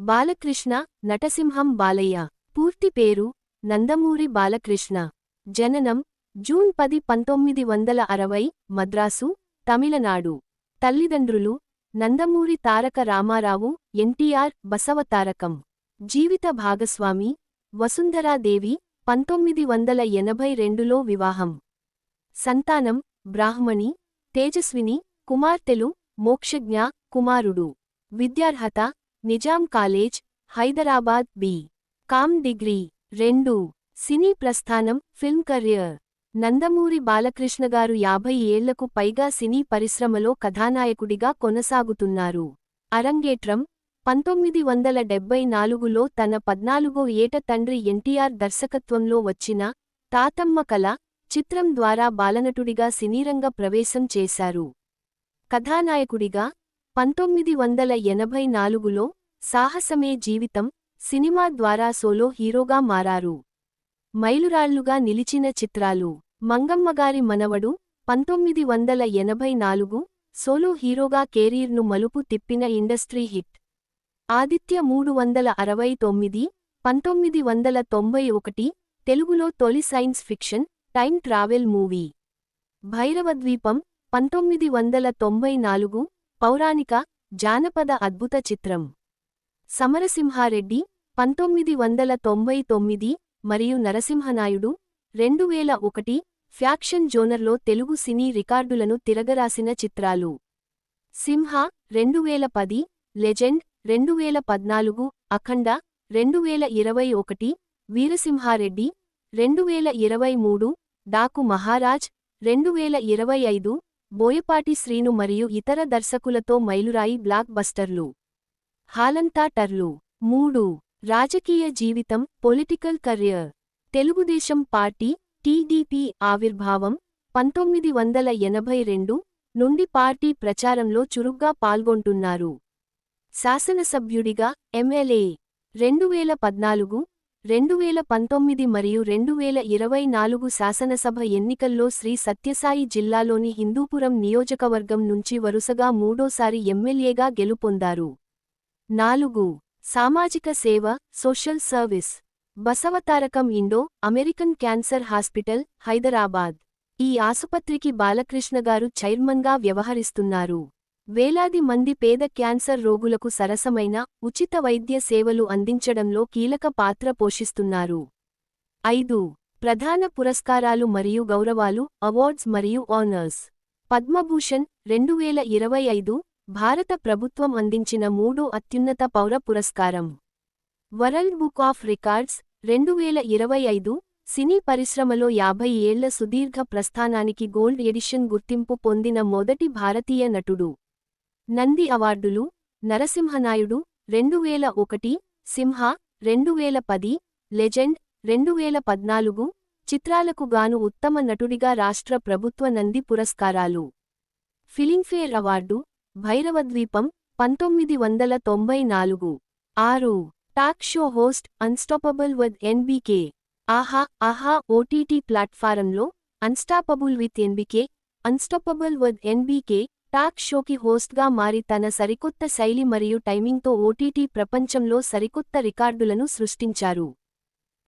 బాలకృష్ణ, నటసింహం బాలయ్య. పూర్తి పేరు నందమూరి బాలకృష్ణ. జననం జూన్ 10, 1960, మద్రాసు, తమిళనాడు. తల్లిదండ్రులు నందమూరి తారక రామారావు, ఎన్టీఆర్, బసవతారకం. జీవిత భాగస్వామి వసుంధరాదేవి, 1982లో వివాహం. సంతానం బ్రాహ్మణి, తేజస్విని, కుమార్తెలు మోక్షజ్ఞ, కుమారుడు. విద్యార్హత నిజాం కాలేజ్, హైదరాబాద్, బి.కామ్ డిగ్రీ. 2. సినీ ప్రస్థానం ఫిల్మ్ కెరియర్. నందమూరి బాలకృష్ణగారు 50 ఏళ్లకు పైగా సినీ పరిశ్రమలో కథానాయకుడిగా కొనసాగుతున్నారు. అరంగేట్రం 1974లో తన 14వ ఏట తండ్రి ఎన్టీఆర్ దర్శకత్వంలో వచ్చిన తాతమ్మ కల చిత్రం ద్వారా బాలనటుడిగా సినీరంగ ప్రవేశం చేశారు. కథానాయకుడిగా 1984లో సాహసమే జీవితం సినిమా ద్వారా సోలో హీరోగా మారారు. మైలురాళ్లుగా నిలిచిన చిత్రాలు మంగమ్మగారి మనవడు 1984, సోలో హీరోగా కెరీర్ను మలుపు తిప్పిన ఇండస్ట్రీ హిట్. ఆదిత్య 369, 1991, తెలుగులో తొలి science fiction time travel movie. Bhairavadweepam 1994, పౌరాణిక జానపద అద్భుత చిత్రం. సమరసింహారెడ్డి 1999 మరియు నరసింహనాయుడు 2001, ఫ్యాక్షన్ జోనర్లో తెలుగు సినీ రికార్డులను తిరగరాసిన చిత్రాలు. సింహ 2010, లెజెండ్ 2014, అఖండ 2021, వీరసింహారెడ్డి 2023, డాకు మహారాజ్ 2025, బోయపాటి శ్రీను మరియు ఇతర దర్శకులతో మైలురాయి బ్లాక్ బస్టర్లు. హాలంతా టర్లు. 3. రాజకీయ జీవితం political career. Telugu Desam party TDP ఆవిర్భావం 1982 నుండి పార్టీ ప్రచారంలో చురుగ్గా పాల్గొంటున్నారు. శాసనసభ్యుడిగా ఎమ్మెల్యే 2014, 2019 మరియు 2024 శాసనసభ ఎన్నికల్లో శ్రీ సత్యసాయి జిల్లాలోని హిందూపురం నియోజకవర్గం నుంచి వరుసగా మూడోసారి ఎమ్మెల్యేగా గెలుపొందారు. 4. సామాజిక సేవ social service. Basavatarakam Indo American cancer hospital, Hyderabad. ఈ ఆసుపత్రికి బాలకృష్ణగారు చైర్మన్గా వ్యవహరిస్తున్నారు. వేలాది మంది పేద క్యాన్సర్ రోగులకు సరసమైన ఉచిత వైద్య సేవలు అందించడంలో కీలక పాత్ర పోషిస్తున్నారు. 5. ప్రధాన పురస్కారాలు మరియు గౌరవాలు అవార్డ్స్ మరియు ఆనర్స్. పద్మభూషణ్ 2025, భారత ప్రభుత్వం అందించిన 3వ అత్యున్నత పౌర పురస్కారం. వరల్డ్ బుక్ ఆఫ్ రికార్డ్స్ 2025, సినీ పరిశ్రమలో 50 ఏళ్ల సుదీర్ఘ ప్రస్థానానికి గోల్డ్ ఎడిషన్ గుర్తింపు పొందిన మొదటి భారతీయ నటుడు. నంది అవార్డులు నరసింహనాయుడు 2001, సింహ 2010, లెజెండ్ 2014 చిత్రాలకు గాను ఉత్తమ నటుడిగా రాష్ట్ర ప్రభుత్వ నంది పురస్కారాలు. Filmfare award Bhairavadweepam 1994. 6. Talk show host unstoppable with NBK. Aha Aha OTT ప్లాట్ఫారంలో unstoppable with NBK, unstoppable with NBK talk షోకి హోస్ట్గా మారి తన సరికొత్త శైలి మరియు టైమింగ్తో ఓటీటీ ప్రపంచంలో సరికొత్త రికార్డులను సృష్టించారు.